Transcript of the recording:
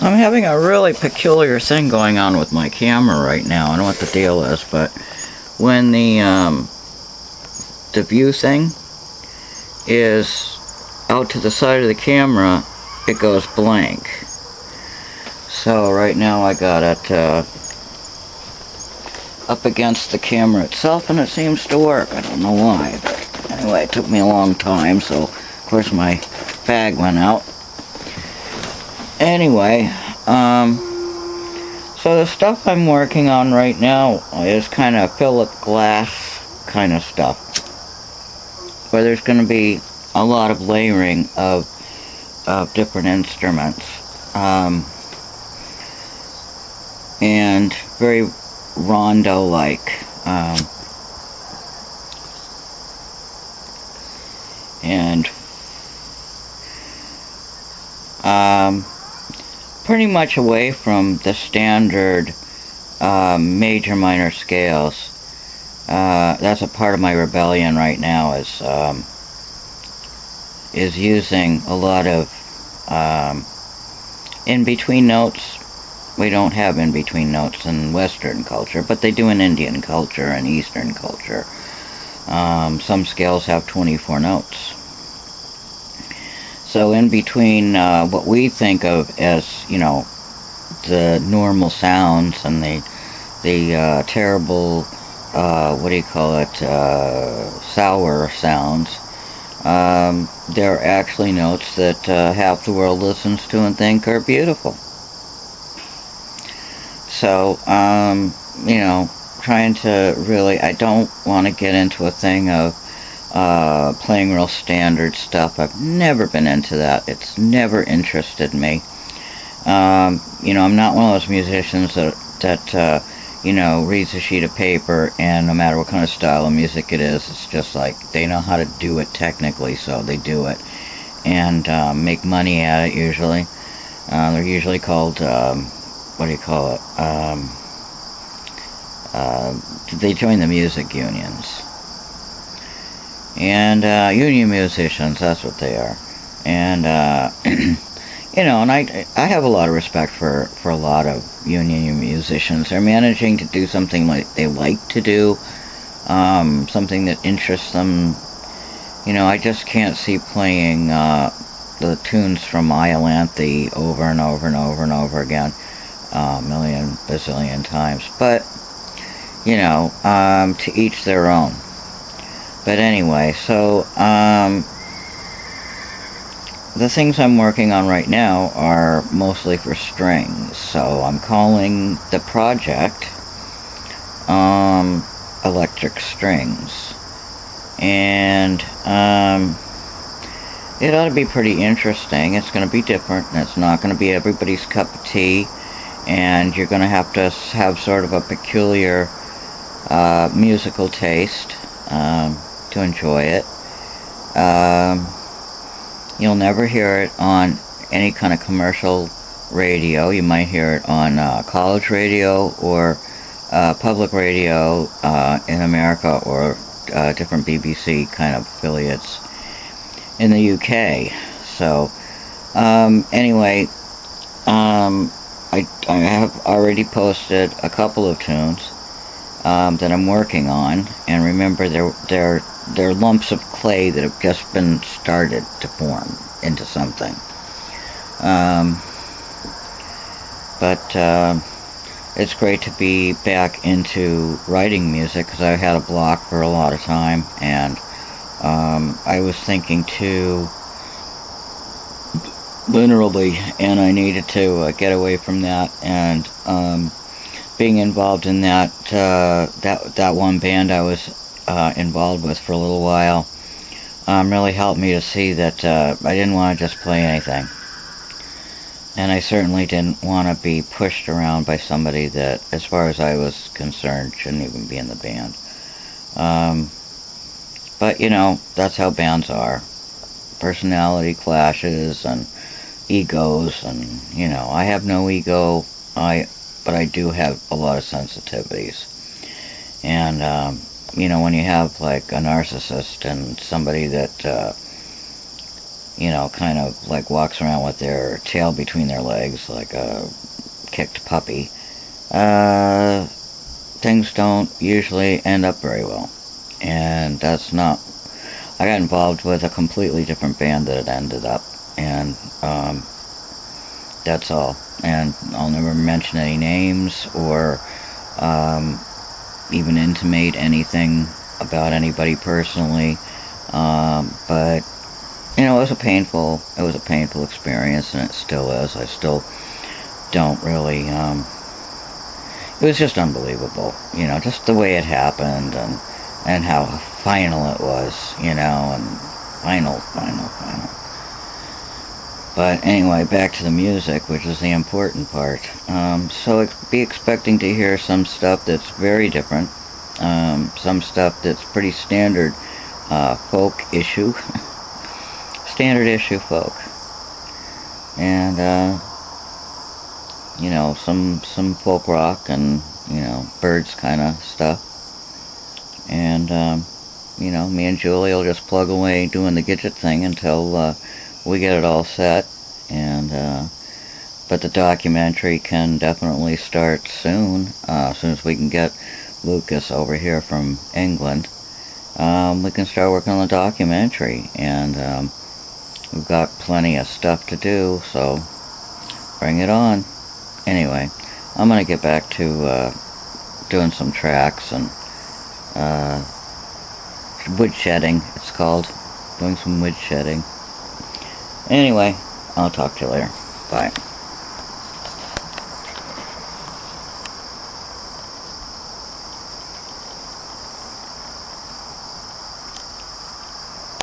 I'm having a really peculiar thing going on with my camera right now. I don't know what the deal is, but when the view thing is out to the side of the camera, it goes blank. So right now I got it up against the camera itself, and it seems to work. I don't know why, but anyway, it took me a long time, so of course my bag went out. Anyway, so the stuff I'm working on right now is kind of Philip Glass kind of stuff, where there's going to be a lot of layering of different instruments, and very rondo-like, and pretty much away from the standard major minor scales. That's a part of my rebellion right now, is using a lot of in-between notes. We don't have in-between notes in Western culture, but they do in Indian culture and Eastern culture. Some scales have 24 notes. So in between what we think of as, the normal sounds and the terrible, sour sounds, there are actually notes that half the world listens to and think are beautiful. So, trying to really, I don't want to get into a thing of playing real standard stuff. I've never been into that. It's never interested me. I'm not one of those musicians that reads a sheet of paper, and no matter what kind of style of music it is, it's just like they know how to do it technically, so they do it and make money at it. Usually, they're usually called they join the music unions. And union musicians, that's what they are. And and I have a lot of respect for a lot of union musicians. They're managing to do something like they like to do, something that interests them. I just can't see playing the tunes from Iolanthe over and over and over and over again a million bazillion times. But to each their own. But anyway, so the things I'm working on right now are mostly for strings. So I'm calling the project Electric Strings. And it ought to be pretty interesting. It's going to be different, and it's not going to be everybody's cup of tea. And you're going to have sort of a peculiar musical taste to enjoy it. You'll never hear it on any kind of commercial radio. You might hear it on college radio or public radio in America, or different BBC kind of affiliates in the UK. So anyway, I have already posted a couple of tunes that I'm working on, and remember they're lumps of clay that have just been started to form into something. But it's great to be back into writing music, because I had a block for a lot of time, and I was thinking too literally, and I needed to get away from that, and being involved in that one band I was involved with for a little while really helped me to see that I didn't want to just play anything, and I certainly didn't want to be pushed around by somebody that, as far as I was concerned, shouldn't even be in the band. But that's how bands are. Personality clashes and egos, and I have no ego, but I do have a lot of sensitivities. And when you have like a narcissist and somebody that kind of like walks around with their tail between their legs like a kicked puppy, things don't usually end up very well. And that's not... I got involved with a completely different band that it ended up, and that's all. And I'll never mention any names or even intimate anything about anybody personally, but it was a painful experience, and it still is. I still don't really, it was just unbelievable, just the way it happened, and how final it was, and final. But anyway, back to the music, which is the important part. So be expecting to hear some stuff that's very different, some stuff that's pretty standard folk issue, standard issue folk, and some folk rock and Birds kind of stuff. And me and Julie will just plug away doing the Gidget thing until we get it all set. And but the documentary can definitely start soon, as soon as we can get Lucas over here from England. We can start working on the documentary, and we've got plenty of stuff to do, so bring it on. Anyway, I'm gonna get back to doing some tracks and wood shedding, it's called. Doing some wood shedding. Anyway, I'll talk to you later. Bye.